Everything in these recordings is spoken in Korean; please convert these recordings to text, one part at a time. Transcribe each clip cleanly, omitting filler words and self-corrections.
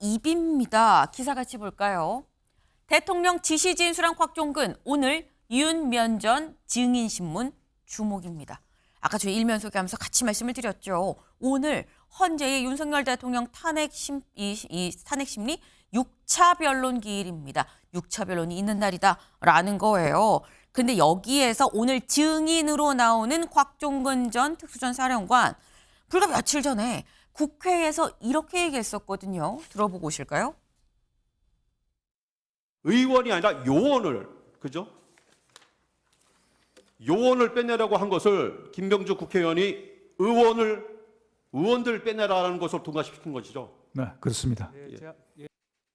입입니다. 기사 같이 볼까요? 대통령 지시 진술한 곽종근, 오늘 윤면전 증인신문 주목입니다. 아까 저희 일면 소개하면서 같이 말씀을 드렸죠. 오늘 헌재의 윤석열 대통령 탄핵 심리 6차 변론 기일입니다. 6차 변론이 있는 날이다라는 거예요. 근데 여기에서 오늘 증인으로 나오는 곽종근 전 특수전 사령관, 불과 며칠 전에 국회에서 이렇게 얘기했었거든요. 들어보고 오실까요? 의원이 아니라 요원을, 그죠? 요원을 빼내라고 한 것을 김병주 국회의원이 의원들 빼내라는 것을 통과시킨 것이죠. 네, 그렇습니다.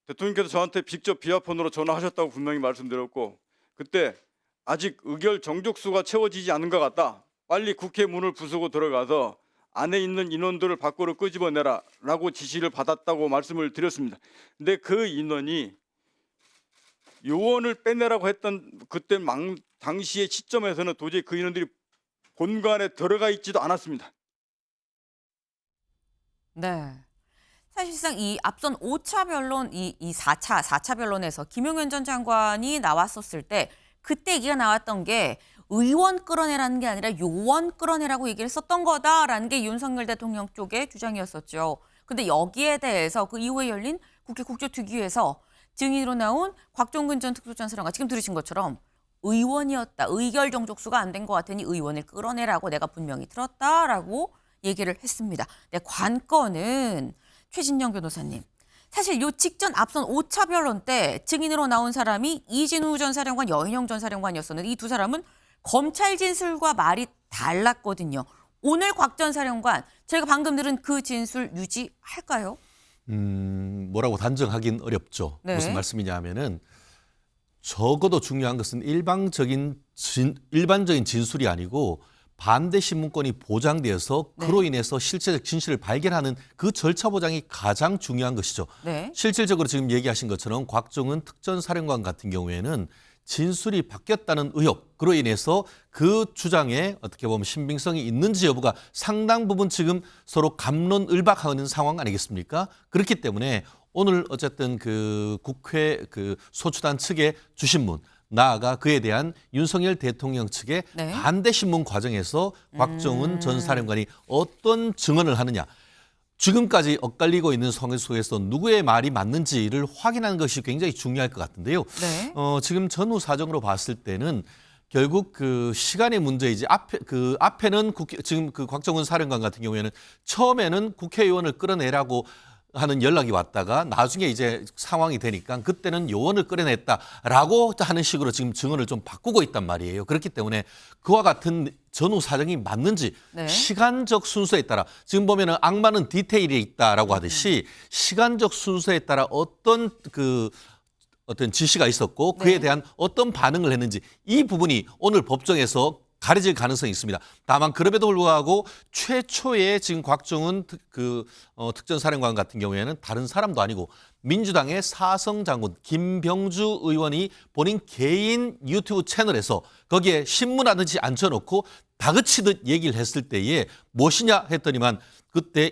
대통령께서 저한테 직접 비아폰으로 전화하셨다고 분명히 말씀드렸고, 그때 아직 의결 정족수가 채워지지 않은 것 같다. 빨리 국회 문을 부수고 들어가서 안에 있는 인원들을 밖으로 끄집어내라 라고 지시를 받았다고 말씀을 드렸습니다. 근데 그 인원이 요원을 빼내라고 했던 그때 당시의 시점에서는 도저히 그 인원들이 본관에 들어가 있지도 않았습니다. 네. 사실상 이 앞선 5차 변론, 이 4차 변론에서 김용현 전 장관이 나왔었을 때 그때 얘기가 나왔던 게 의원 끌어내라는 게 아니라 요원 끌어내라고 얘기를 썼던 거다라는 게 윤석열 대통령 쪽의 주장이었었죠. 근데 여기에 대해서 그 이후에 열린 국회 국조특위에서 증인으로 나온 곽종근 전 특수전 사령관, 지금 들으신 것처럼 의원이었다. 의결 정족수가 안 된 것 같으니 의원을 끌어내라고 내가 분명히 들었다라고 얘기를 했습니다. 네, 관건은 최진영 변호사님. 사실 요 직전 앞선 5차 변론 때 증인으로 나온 사람이 이진우 전 사령관, 여인영 전 사령관이었었는데 이 두 사람은 검찰 진술과 말이 달랐거든요. 오늘 곽 전 사령관, 저희가 방금 들은 그 진술 유지할까요? 뭐라고 단정하긴 어렵죠. 네. 무슨 말씀이냐 하면은 적어도 중요한 것은 일반적인 진술이 아니고 반대 신문권이 보장되어서 그로 인해서 실체적 진실을 발견하는 그 절차 보장이 가장 중요한 것이죠. 네. 실질적으로 지금 얘기하신 것처럼 곽종은 특전사령관 같은 경우에는 진술이 바뀌었다는 의혹, 그로 인해서 그 주장에 어떻게 보면 신빙성이 있는지 여부가 상당 부분 지금 서로 갑론을박하는 상황 아니겠습니까? 그렇기 때문에 오늘 어쨌든 그 국회 그 소추단 측의 주신문, 나아가 그에 대한 윤석열 대통령 측의 네. 반대 신문 과정에서 곽종은 전 사령관이 어떤 증언을 하느냐, 지금까지 엇갈리고 있는 상황 속에서 누구의 말이 맞는지를 확인하는 것이 굉장히 중요할 것 같은데요. 네. 지금 전후 사정으로 봤을 때는 결국 그 시간의 문제이지 앞에는 지금 그 곽종은 사령관 같은 경우에는 처음에는 국회의원을 끌어내라고 하는 연락이 왔다가 나중에 이제 상황이 되니까 그때는 요원을 끌어냈다라고 하는 식으로 지금 증언을 좀 바꾸고 있단 말이에요. 그렇기 때문에 그와 같은 전후 사정이 맞는지 네. 시간적 순서에 따라 지금 보면은 악마는 디테일에 있다라고 하듯이 시간적 순서에 따라 어떤 지시가 있었고 그에 네. 대한 어떤 반응을 했는지 이 부분이 오늘 법정에서 가려질 가능성이 있습니다. 다만 그럼에도 불구하고 최초의 지금 곽종은 특전사령관 같은 경우에는 다른 사람도 아니고 민주당의 사성장군 김병주 의원이 본인 개인 유튜브 채널에서 거기에 신문하듯이 앉혀놓고 다그치듯 얘기를 했을 때에 무엇이냐 했더니만 그때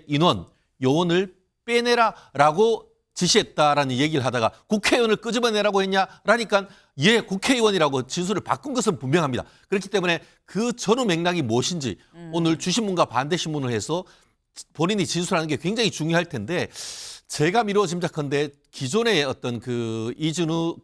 요원을 빼내라라고 지시했다라는 얘기를 하다가 국회의원을 끄집어내라고 했냐라니까 예, 국회의원이라고 진술을 바꾼 것은 분명합니다. 그렇기 때문에 그 전후 맥락이 무엇인지 오늘 주신문과 반대 신문을 해서 본인이 진술하는 게 굉장히 중요할 텐데 제가 미루어 짐작컨대 기존의 어떤 그 이준우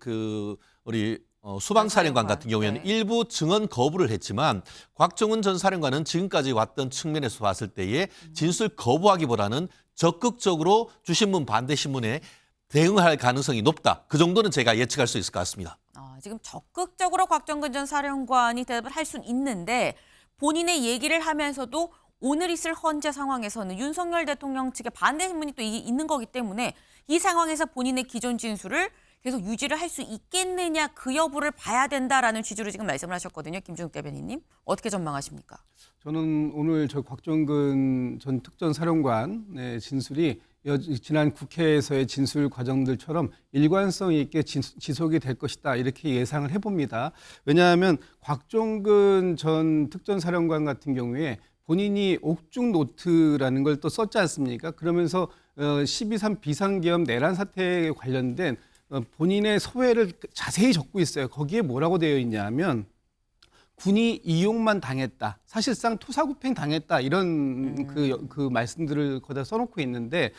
우리 수방사령관 같은 경우에는 네. 일부 증언 거부를 했지만 곽종은 전 사령관은 지금까지 왔던 측면에서 봤을 때에 진술 거부하기보다는 적극적으로 주신문 반대 신문에 대응할 가능성이 높다. 그 정도는 제가 예측할 수 있을 것 같습니다. 지금 적극적으로 곽종근 전 사령관이 대답을 할 수는 있는데 본인의 얘기를 하면서도 오늘 있을 헌재 상황에서는 윤석열 대통령 측의 반대 신문이 또 있는 거기 때문에 이 상황에서 본인의 기존 진술을 계속 유지를 할 수 있겠느냐 그 여부를 봐야 된다라는 취지로 지금 말씀을 하셨거든요. 김준욱 대변인님. 어떻게 전망하십니까? 저는 오늘 저 곽종근 전 특전사령관의 진술이 지난 국회에서의 진술 과정들처럼 일관성 있게 지속이 될 것이다 이렇게 예상을 해봅니다. 왜냐하면 곽종근 전 특전사령관 같은 경우에 본인이 옥중 노트라는 걸 또 썼지 않습니까? 그러면서 12.3 비상계엄 내란 사태에 관련된 본인의 서회를 자세히 적고 있어요. 거기에 뭐라고 되어 있냐면 군이 이용만 당했다. 사실상 토사구팽 당했다. 이런 그 말씀들을 거기다 써놓고 있는데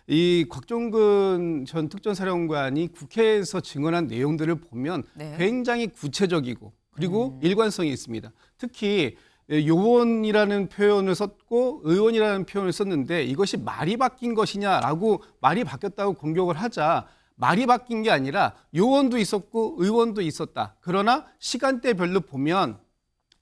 이 곽종근 전 특전사령관이 국회에서 증언한 내용들을 보면 네. 굉장히 구체적이고 그리고 일관성이 있습니다. 특히 요원이라는 표현을 썼고 의원이라는 표현을 썼는데 이것이 말이 바뀐 것이냐라고 말이 바뀌었다고 공격을 하자 말이 바뀐 게 아니라 요원도 있었고 의원도 있었다. 그러나 시간대별로 보면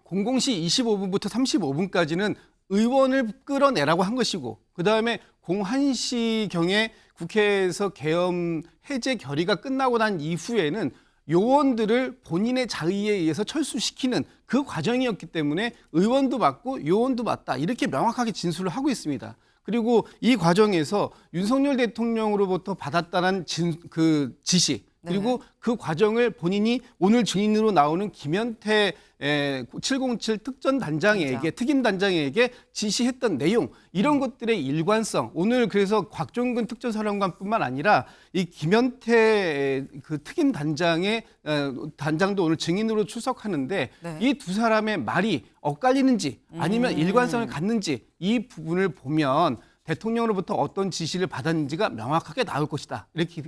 00시 25분부터 35분까지는 의원을 끌어내라고 한 것이고 그다음에 01시경에 국회에서 계엄 해제 결의가 끝나고 난 이후에는 요원들을 본인의 자의에 의해서 철수시키는 그 과정이었기 때문에 의원도 맞고 요원도 맞다. 이렇게 명확하게 진술을 하고 있습니다. 그리고 이 과정에서 윤석열 대통령으로부터 받았다는 그 지시 그리고 그 과정을 본인이 오늘 증인으로 나오는 김현태 707 특전단장에게 특임단장에게 지시했던 내용 이런 것들의 일관성 오늘 그래서 곽종근 특전사령관뿐만 아니라 이 김현태 그 특임단장의 단장도 오늘 증인으로 출석하는데 네. 이 두 사람의 말이 엇갈리는지 아니면 일관성을 갖는지 이 부분을 보면 대통령으로부터 어떤 지시를 받았는지가 명확하게 나올 것이다 이렇게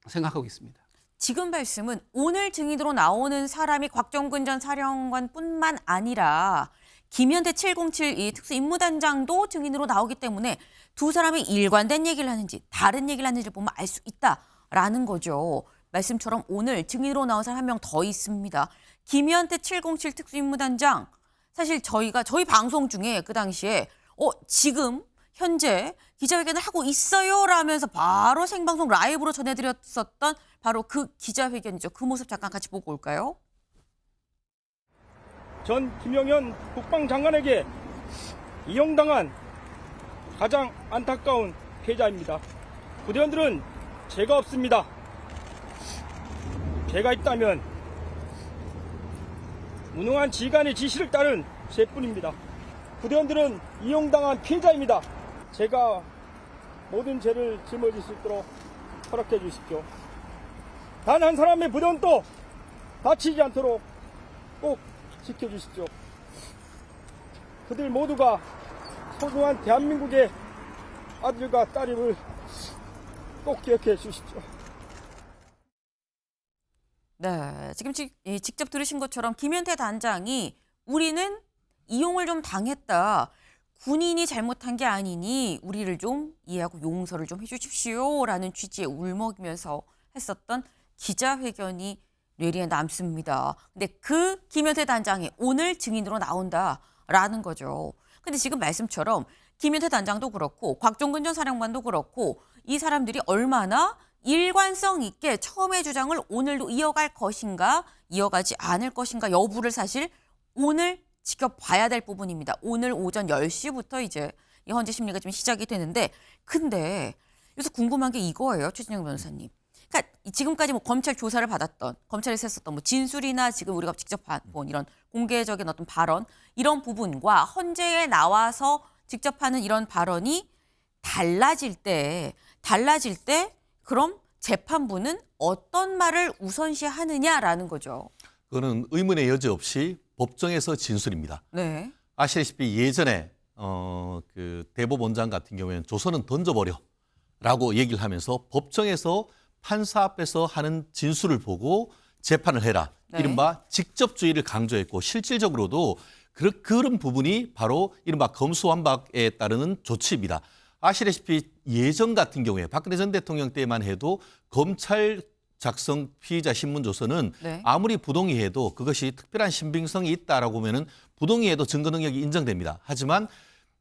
생각하고 있습니다. 지금 말씀은 오늘 증인으로 나오는 사람이 곽종근 전 사령관뿐만 아니라 김현태 707 이 특수임무단장도 증인으로 나오기 때문에 두 사람이 일관된 얘기를 하는지 다른 얘기를 하는지를 보면 알 수 있다라는 거죠. 말씀처럼 오늘 증인으로 나온 사람 한 명 더 있습니다. 김현태 707 특수임무단장. 사실 저희 방송 중에 그 당시에 지금 현재 기자회견을 하고 있어요 라면서 바로 생방송 라이브로 전해드렸었던 바로 그 기자회견이죠. 그 모습 잠깐 같이 보고 올까요? 전 김용현 국방장관에게 이용당한 가장 안타까운 패자입니다. 부대원들은 죄가 없습니다. 죄가 있다면 무능한 지휘관의 지시를 따른 죄뿐입니다. 부대원들은 이용당한 피해자입니다. 제가 모든 죄를 짊어질 수 있도록 허락해 주십시오. 단 한 사람의 부대원도 다치지 않도록 꼭 지켜주십시오. 그들 모두가 소중한 대한민국의 아들과 딸임을 꼭 기억해 주십시오. 네, 지금 직접 들으신 것처럼 김현태 단장이 우리는 이용을 좀 당했다. 군인이 잘못한 게 아니니 우리를 좀 이해하고 용서를 좀 해주십시오라는 취지의 울먹이면서 했었던 기자회견이 뇌리에 남습니다. 근데 그 김현태 단장이 오늘 증인으로 나온다라는 거죠. 근데 지금 말씀처럼 김현태 단장도 그렇고 곽종근 전 사령관도 그렇고 이 사람들이 얼마나 일관성 있게 처음의 주장을 오늘도 이어갈 것인가 이어가지 않을 것인가 여부를 사실 오늘 지켜봐야 될 부분입니다. 오늘 오전 10시부터 이제 이 헌재 심리가 좀 시작이 되는데 근데 여기서 궁금한 게 이거예요. 최진영 변호사님. 그러니까 지금까지 뭐 검찰 조사를 받았던 검찰에서 했었던 뭐 진술이나 지금 우리가 직접 본 이런 공개적인 어떤 발언 이런 부분과 헌재에 나와서 직접 하는 이런 발언이 달라질 때 그럼 재판부는 어떤 말을 우선시하느냐라는 거죠. 그거는 의문의 여지 없이 법정에서 진술입니다. 네. 아시다시피 예전에 그 대법원장 같은 경우에는 조선은 던져버려라고 얘기를 하면서 법정에서 판사 앞에서 하는 진술을 보고 재판을 해라. 네. 이른바 직접주의를 강조했고 실질적으로도 그런 부분이 바로 이른바 검수완박에 따르는 조치입니다. 아시다시피 예전 같은 경우에 박근혜 전 대통령 때만 해도 검찰 작성 피의자 신문 조서는 네. 아무리 부동의해도 그것이 특별한 신빙성이 있다라고 하면은 부동의해도 증거 능력이 인정됩니다. 하지만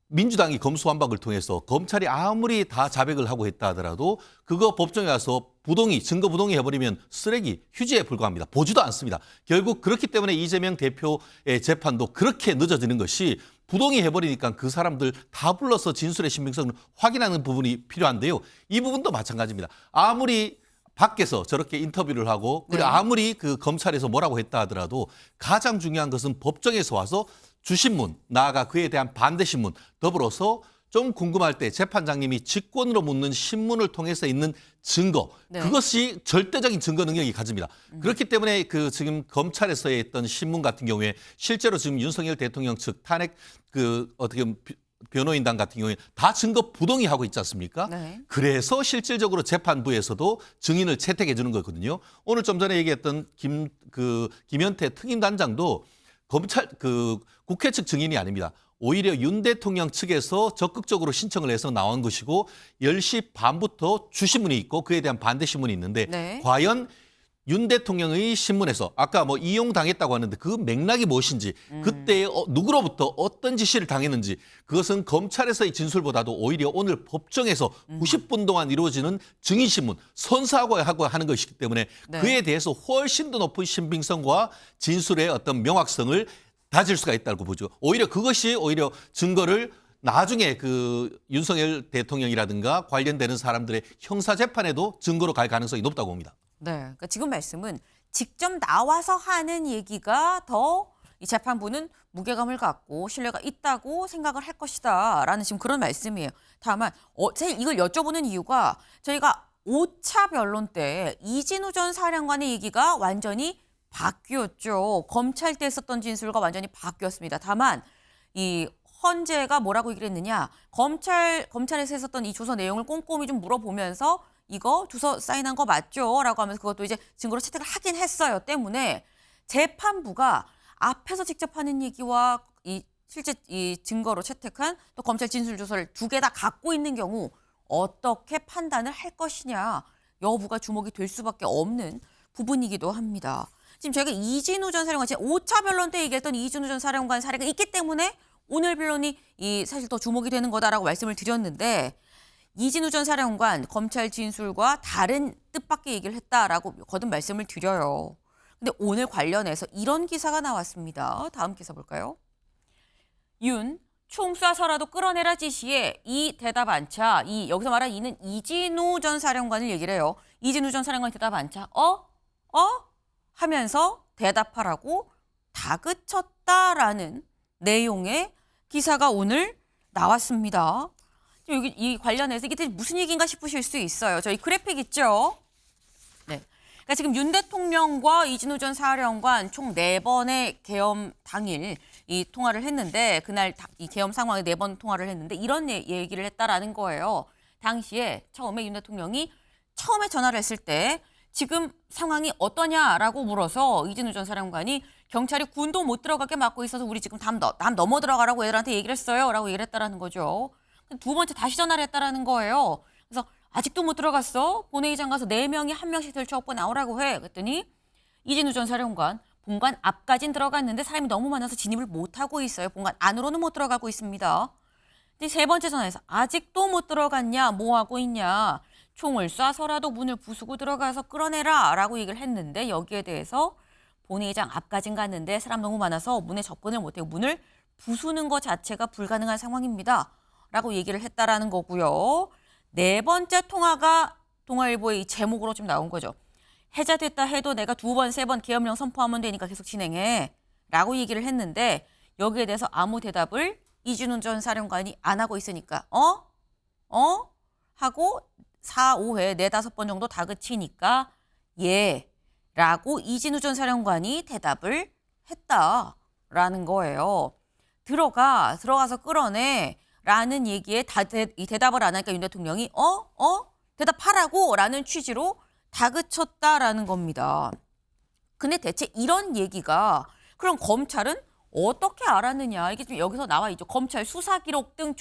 민주당이 검수완박을 통해서 검찰이 아무리 다 자백을 하고 했다 하더라도 그거 법정에 가서 부동의, 증거 부동의 해버리면 쓰레기, 휴지에 불과합니다. 보지도 않습니다. 결국 그렇기 때문에 이재명 대표의 재판도 그렇게 늦어지는 것이 부동의 해버리니까 그 사람들 다 불러서 진술의 신빙성을 확인하는 부분이 필요한데요. 이 부분도 마찬가지입니다. 아무리 밖에서 저렇게 인터뷰를 하고 그리고 아무리 그 검찰에서 뭐라고 했다 하더라도 가장 중요한 것은 법정에서 와서 주신문, 나아가 그에 대한 반대 신문, 더불어서 좀 궁금할 때 재판장님이 직권으로 묻는 신문을 통해서 있는 증거, 네. 그것이 절대적인 증거 능력이 가집니다. 그렇기 때문에 그 지금 검찰에서의 했던 신문 같은 경우에 실제로 지금 윤석열 대통령 측 탄핵 그 어떻게 보면 변호인단 같은 경우에 다 증거 부동의하고 있지 않습니까? 네. 그래서 실질적으로 재판부에서도 증인을 채택해 주는 거거든요. 오늘 좀 전에 얘기했던 김현태 특임단장도 검찰 국회 측 증인이 아닙니다. 오히려 윤 대통령 측에서 적극적으로 신청을 해서 나온 것이고 10시 반부터 주신문이 있고 그에 대한 반대 신문이 있는데 네. 과연 윤 대통령의 신문에서 아까 뭐 이용당했다고 하는데 그 맥락이 무엇인지 그때 누구로부터 어떤 지시를 당했는지 그것은 검찰에서의 진술보다도 오히려 오늘 법정에서 90분 동안 이루어지는 증인신문 선서하고 하는 것이기 때문에 네. 그에 대해서 훨씬 더 높은 신빙성과 진술의 어떤 명확성을 다질 수가 있다고 보죠. 오히려 그것이 오히려 증거를 나중에 그 윤석열 대통령이라든가 관련되는 사람들의 형사재판에도 증거로 갈 가능성이 높다고 봅니다. 네. 그러니까 지금 말씀은 직접 나와서 하는 얘기가 더 이 재판부는 무게감을 갖고 신뢰가 있다고 생각을 할 것이다라는 지금 그런 말씀이에요. 다만 사실 이걸 여쭤보는 이유가 저희가 5차 변론 때 이진우 전 사령관의 얘기가 완전히 바뀌었죠. 검찰 때 썼던 진술과 완전히 바뀌었습니다. 다만 이 헌재가 뭐라고 얘기를 했느냐. 검찰에서 했었던 이 조서 내용을 꼼꼼히 좀 물어보면서 이거 주소 사인한 거 맞죠? 라고 하면서 그것도 이제 증거로 채택을 하긴 했어요. 때문에 재판부가 앞에서 직접 하는 얘기와 이 실제 이 증거로 채택한 또 검찰 진술 주소를 두 개 다 갖고 있는 경우 어떻게 판단을 할 것이냐 여부가 주목이 될 수밖에 없는 부분이기도 합니다. 지금 저희가 이진우 전 사령관, 5차 변론 때 얘기했던 이진우 전 사령관 사례가 있기 때문에 오늘 변론이 사실 더 주목이 되는 거다라고 말씀을 드렸는데 이진우 전 사령관 검찰 진술과 다른 뜻밖의 얘기를 했다라고 거듭 말씀을 드려요. 근데 오늘 관련해서 이런 기사가 나왔습니다. 다음 기사 볼까요? 윤, 총 쏴서라도 끌어내라 지시에 이 대답 안 차. 여기서 말한 이는 이진우 전 사령관을 얘기를 해요. 이진우 전 사령관 대답 안 차. 하면서 대답하라고 다그쳤다라는 내용의 기사가 오늘 나왔습니다. 여기 이 관련해서 이게 무슨 얘기인가 싶으실 수 있어요. 저희 그래픽 있죠? 네. 그러니까 지금 윤 대통령과 이진우 전 사령관 총 4번의 계엄 당일 이 통화를 했는데 그날 이 계엄 상황에 4번 통화를 했는데 이런 얘기를 했다라는 거예요. 당시에 처음에 윤 대통령이 처음에 전화를 했을 때 지금 상황이 어떠냐라고 물어서 이진우 전 사령관이 경찰이 군도 못 들어가게 막고 있어서 우리 지금 담 넘어 들어가라고 애들한테 얘기를 했어요. 라고 얘기를 했다라는 거죠. 두 번째 다시 전화를 했다라는 거예요. 그래서 아직도 못 들어갔어. 본회의장 가서 4명이 한 명씩 들쳐업고 나오라고 해. 그랬더니 이진우 전 사령관 본관 앞까진 들어갔는데 사람이 너무 많아서 진입을 못하고 있어요. 본관 안으로는 못 들어가고 있습니다. 근데 3번째 전화에서 아직도 못 들어갔냐? 뭐 하고 있냐? 총을 쏴서라도 문을 부수고 들어가서 끌어내라 라고 얘기를 했는데 여기에 대해서 본회의장 앞까진 갔는데 사람 너무 많아서 문에 접근을 못해요. 문을 부수는 것 자체가 불가능한 상황입니다. 라고 얘기를 했다라는 거고요. 4번째 통화가 동아일보의 이 제목으로 좀 나온 거죠. 해제됐다 해도 내가 2번, 3번 계엄령 선포하면 되니까 계속 진행해. 라고 얘기를 했는데 여기에 대해서 아무 대답을 이진우 전 사령관이 안 하고 있으니까 하고 4, 5회, 4, 5번 정도 다그치니까 예. 라고 이진우 전 사령관이 대답을 했다라는 거예요. 들어가서 끌어내. 라는 얘기에 이 대답을 안 하니까 윤 대통령이 대답하라고 라는 취지로 다그쳤다라는 겁니다. 근데 대체 이런 얘기가 그럼 검찰은 어떻게 알았느냐 이게 좀 여기서 나와 있죠. 검찰 수사기록 등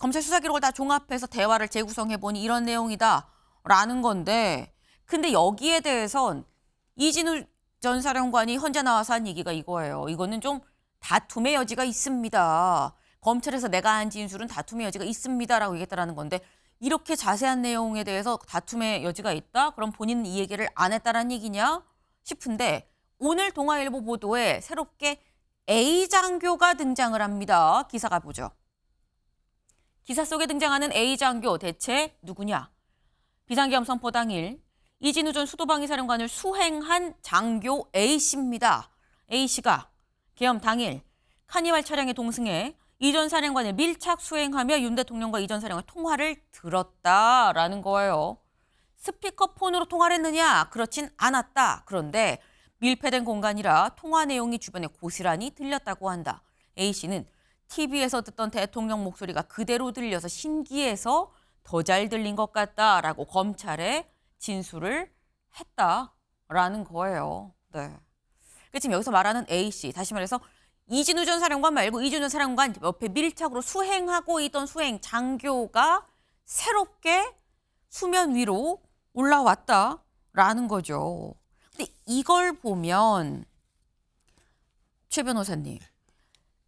검찰 수사기록을 다 종합해서 대화를 재구성해보니 이런 내용이다라는 건데 근데 여기에 대해선 이진우 전 사령관이 헌재 나와서 한 얘기가 이거예요. 이거는 좀 다툼의 여지가 있습니다. 검찰에서 내가 한 진술은 다툼의 여지가 있습니다라고 얘기했다라는 건데 이렇게 자세한 내용에 대해서 다툼의 여지가 있다? 그럼 본인은 이 얘기를 안 했다라는 얘기냐 싶은데 오늘 동아일보 보도에 새롭게 A 장교가 등장을 합니다. 기사가 보죠. 기사 속에 등장하는 A 장교 대체 누구냐? 비상계엄 선포 당일 이진우 전 수도방위 사령관을 수행한 장교 A씨입니다. A씨가 계엄 당일 카니발 차량에 동승해 이 전 사령관을 밀착 수행하며 윤 대통령과 이 전 사령관 통화를 들었다라는 거예요. 스피커폰으로 통화를 했느냐? 그렇진 않았다. 그런데 밀폐된 공간이라 통화 내용이 주변에 고스란히 들렸다고 한다. A씨는 TV에서 듣던 대통령 목소리가 그대로 들려서 신기해서 더 잘 들린 것 같다라고 검찰에 진술을 했다라는 거예요. 네. 지금 여기서 말하는 A씨, 다시 말해서 이진우 전 사령관 말고 이진우 전 사령관 옆에 밀착으로 수행하고 있던 수행 장교가 새롭게 수면 위로 올라왔다라는 거죠. 근데 이걸 보면 최 변호사님,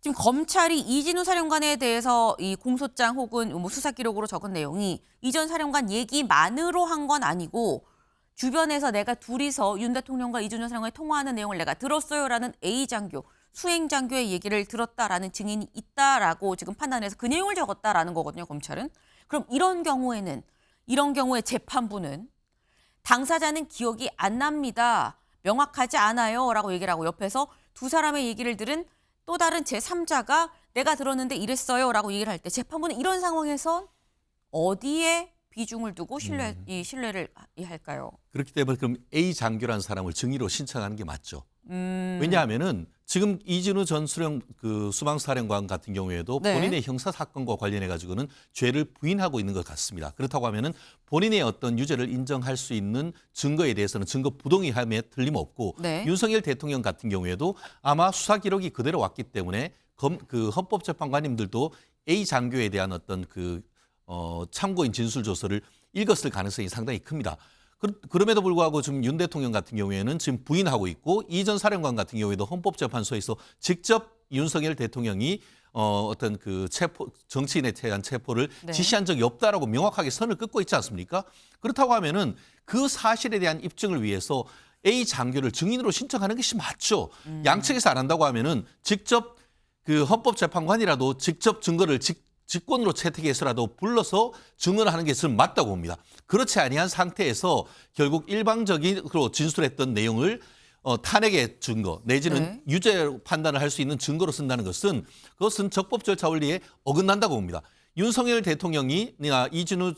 지금 검찰이 이진우 사령관에 대해서 이 공소장 혹은 뭐 수사 기록으로 적은 내용이 이 전 사령관 얘기만으로 한 건 아니고 주변에서 내가 둘이서 윤 대통령과 이진우 전 사령관이 통화하는 내용을 내가 들었어요라는 A 장교, 수행 장교의 얘기를 들었다라는 증인이 있다라고 지금 판단해서 그 내용을 적었다라는 거거든요, 검찰은. 그럼 이런 경우에 재판부는 당사자는 기억이 안 납니다. 명확하지 않아요. 라고 얘기를 하고 옆에서 두 사람의 얘기를 들은 또 다른 제3자가 내가 들었는데 이랬어요. 라고 얘기를 할 때 재판부는 이런 상황에서 어디에 비중을 두고 이 신뢰를 할까요? 그렇기 때문에 그럼 A 장교라는 사람을 증인으로 신청하는 게 맞죠. 왜냐하면은 지금 이진우 전 수방사령관 같은 경우에도 네. 본인의 형사 사건과 관련해 가지고는 죄를 부인하고 있는 것 같습니다. 그렇다고 하면은 본인의 어떤 유죄를 인정할 수 있는 증거에 대해서는 증거 부동의함에 틀림없고 네. 윤석열 대통령 같은 경우에도 아마 수사 기록이 그대로 왔기 때문에 그 헌법재판관님들도 A 장교에 대한 어떤 참고인 진술 조서를 읽었을 가능성이 상당히 큽니다. 그럼에도 불구하고 지금 윤 대통령 같은 경우에는 지금 부인하고 있고 이 전 사령관 같은 경우에도 헌법재판소에서 직접 윤석열 대통령이 어떤 정치인에 대한 체포를 네. 지시한 적이 없다라고 명확하게 선을 긋고 있지 않습니까? 그렇다고 하면은 그 사실에 대한 입증을 위해서 A 장교를 증인으로 신청하는 것이 맞죠. 양측에서 안 한다고 하면은 직접 헌법재판관이라도 직접 증거를 직권으로 채택해서라도 불러서 증언하는 게 저는 맞다고 봅니다. 그렇지 아니한 상태에서 결국 일방적으로 진술했던 내용을 탄핵의 증거 내지는 네. 유죄 판단을 할 수 있는 증거로 쓴다는 것은 그것은 적법 절차 원리에 어긋난다고 봅니다. 윤석열 대통령이나 이진우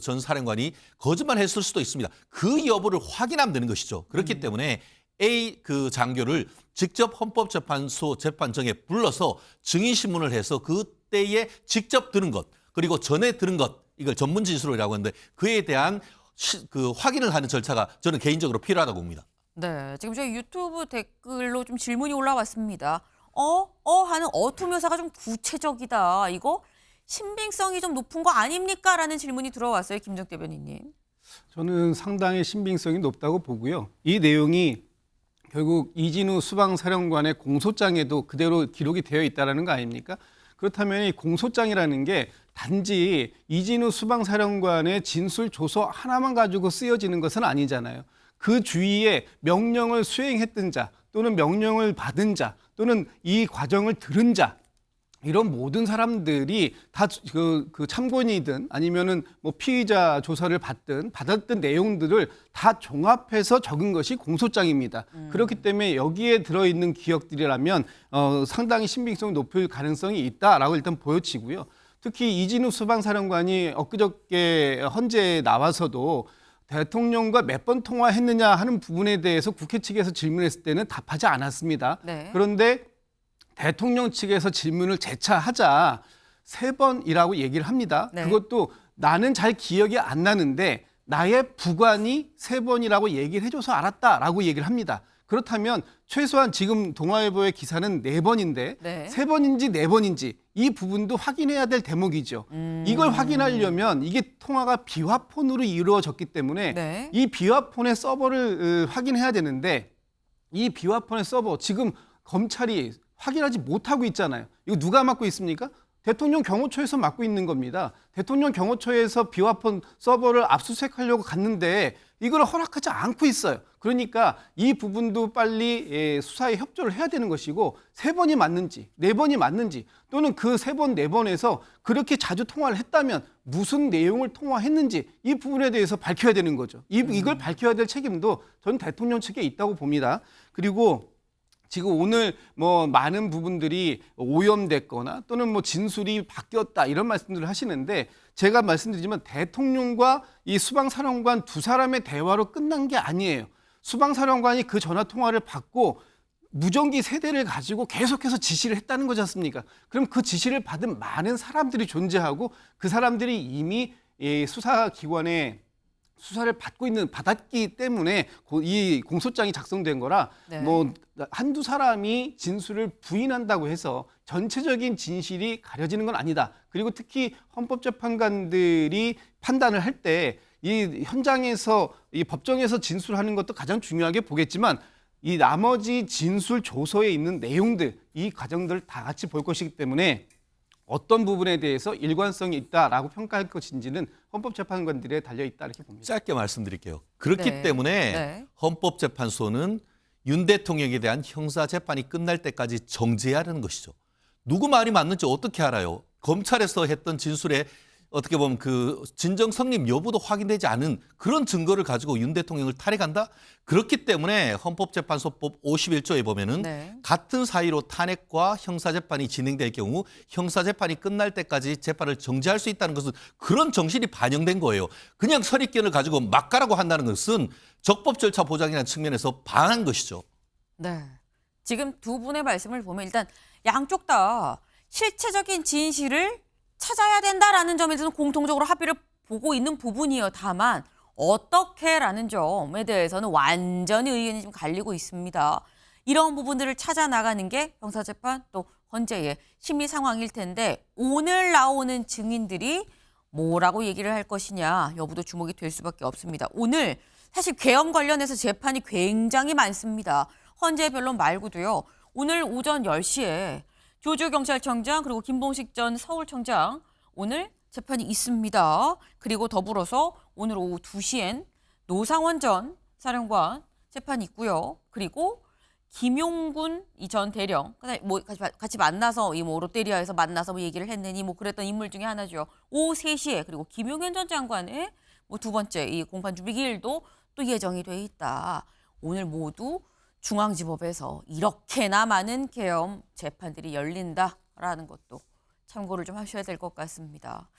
전 사령관이 거짓말했을 수도 있습니다. 그 여부를 확인하면 되는 것이죠. 그렇기 때문에 A 장교를 직접 헌법재판소 재판정에 불러서 증인신문을 해서 그때에 직접 들은 것 그리고 전에 들은 것 이걸 전문 진술이라고 하는데 그에 대한 확인을 하는 절차가 저는 개인적으로 필요하다고 봅니다. 네, 지금 저희 유튜브 댓글로 좀 질문이 올라왔습니다. 하는 어투 묘사가 좀 구체적이다. 이거 신빙성이 좀 높은 거 아닙니까? 라는 질문이 들어왔어요. 김정 대변인님. 저는 상당히 신빙성이 높다고 보고요. 이 내용이 결국 이진우 수방사령관의 공소장에도 그대로 기록이 되어 있다는 거 아닙니까? 그렇다면 이 공소장이라는 게 단지 이진우 수방사령관의 진술 조서 하나만 가지고 쓰여지는 것은 아니잖아요. 그 주위에 명령을 수행했던 자 또는 명령을 받은 자 또는 이 과정을 들은 자 이런 모든 사람들이 다 그 참고인이든 아니면은 뭐 피의자 조사를 받았던 내용들을 다 종합해서 적은 것이 공소장입니다. 그렇기 때문에 여기에 들어있는 기억들이라면 상당히 신빙성이 높을 가능성이 있다라고 일단 보여지고요. 특히 이진우 수방사령관이 엊그저께 헌재에 나와서도 대통령과 몇 번 통화했느냐 하는 부분에 대해서 국회 측에서 질문했을 때는 답하지 않았습니다. 네. 그런데 대통령 측에서 질문을 재차하자 3번이라고 얘기를 합니다. 네. 그것도 나는 잘 기억이 안 나는데 나의 부관이 3번이라고 얘기를 해줘서 알았다라고 얘기를 합니다. 그렇다면 최소한 지금 동아일보의 기사는 4번인데 네. 3번인지 4번인지 이 부분도 확인해야 될 대목이죠. 이걸 확인하려면 이게 통화가 비화폰으로 이루어졌기 때문에 네. 이 비화폰의 서버를 확인해야 되는데 이 비화폰의 서버 지금 검찰이 확인하지 못하고 있잖아요. 이거 누가 맡고 있습니까? 대통령 경호처에서 맡고 있는 겁니다. 대통령 경호처에서 비화폰 서버를 압수수색하려고 갔는데 이걸 허락하지 않고 있어요. 그러니까 이 부분도 빨리 수사에 협조를 해야 되는 것이고 3번이 맞는지 4번이 맞는지 또는 그 3번, 4번에서 그렇게 자주 통화를 했다면 무슨 내용을 통화했는지 이 부분에 대해서 밝혀야 되는 거죠. 이걸 밝혀야 될 책임도 저는 대통령 측에 있다고 봅니다. 그리고 지금 오늘 뭐 많은 부분들이 오염됐거나 또는 뭐 진술이 바뀌었다 이런 말씀들을 하시는데 제가 말씀드리지만 대통령과 이 수방사령관 두 사람의 대화로 끝난 게 아니에요. 수방사령관이 그 전화 통화를 받고 무전기 세대를 가지고 계속해서 지시를 했다는 거지 않습니까? 그럼 그 지시를 받은 많은 사람들이 존재하고 그 사람들이 이미 수사기관에 수사를 받았기 때문에 이 공소장이 작성된 거라 네. 뭐 한두 사람이 진술을 부인한다고 해서 전체적인 진실이 가려지는 건 아니다. 그리고 특히 헌법재판관들이 판단을 할 때 이 현장에서 이 법정에서 진술하는 것도 가장 중요하게 보겠지만 이 나머지 진술 조서에 있는 내용들 이 과정들을 다 같이 볼 것이기 때문에 어떤 부분에 대해서 일관성이 있다라고 평가할 것인지는 헌법재판관들에 달려있다 이렇게 봅니다. 짧게 말씀드릴게요. 그렇기 네. 때문에 네. 헌법재판소는 윤 대통령에 대한 형사재판이 끝날 때까지 정지해야 하는 것이죠. 누구 말이 맞는지 어떻게 알아요? 검찰에서 했던 진술에 어떻게 보면 그 진정 성립 여부도 확인되지 않은 그런 증거를 가지고 윤 대통령을 탄핵한다? 그렇기 때문에 헌법재판소법 51조에 보면은 네. 같은 사유로 탄핵과 형사재판이 진행될 경우 형사재판이 끝날 때까지 재판을 정지할 수 있다는 것은 그런 정신이 반영된 거예요. 그냥 선입견을 가지고 막 가라고 한다는 것은 적법 절차 보장이라는 측면에서 방한 것이죠. 네. 지금 두 분의 말씀을 보면 일단 양쪽 다 실체적인 진실을 찾아야 된다라는 점에서는 공통적으로 합의를 보고 있는 부분이에요. 다만 어떻게라는 점에 대해서는 완전히 의견이 좀 갈리고 있습니다. 이런 부분들을 찾아 나가는 게 형사재판 또 헌재의 심리 상황일 텐데 오늘 나오는 증인들이 뭐라고 얘기를 할 것이냐 여부도 주목이 될 수밖에 없습니다. 오늘 사실 계엄 관련해서 재판이 굉장히 많습니다. 헌재 변론 말고도요. 오늘 오전 10시에 조주 경찰청장 그리고 김봉식 전 서울청장 오늘 재판이 있습니다. 그리고 더불어서 오늘 오후 2시엔 노상원 전 사령관 재판이 있고요. 그리고 김용군 이 전 대령 뭐 같이 만나서 이 뭐 롯데리아에서 만나서 뭐 얘기를 했느니 뭐 그랬던 인물 중에 하나죠. 오후 3시에 그리고 김용현 전 장관의 뭐 두 번째 이 공판 준비 기일도 또 예정이 돼 있다. 오늘 모두 중앙지법에서 이렇게나 많은 계엄 재판들이 열린다라는 것도 참고를 좀 하셔야 될 것 같습니다.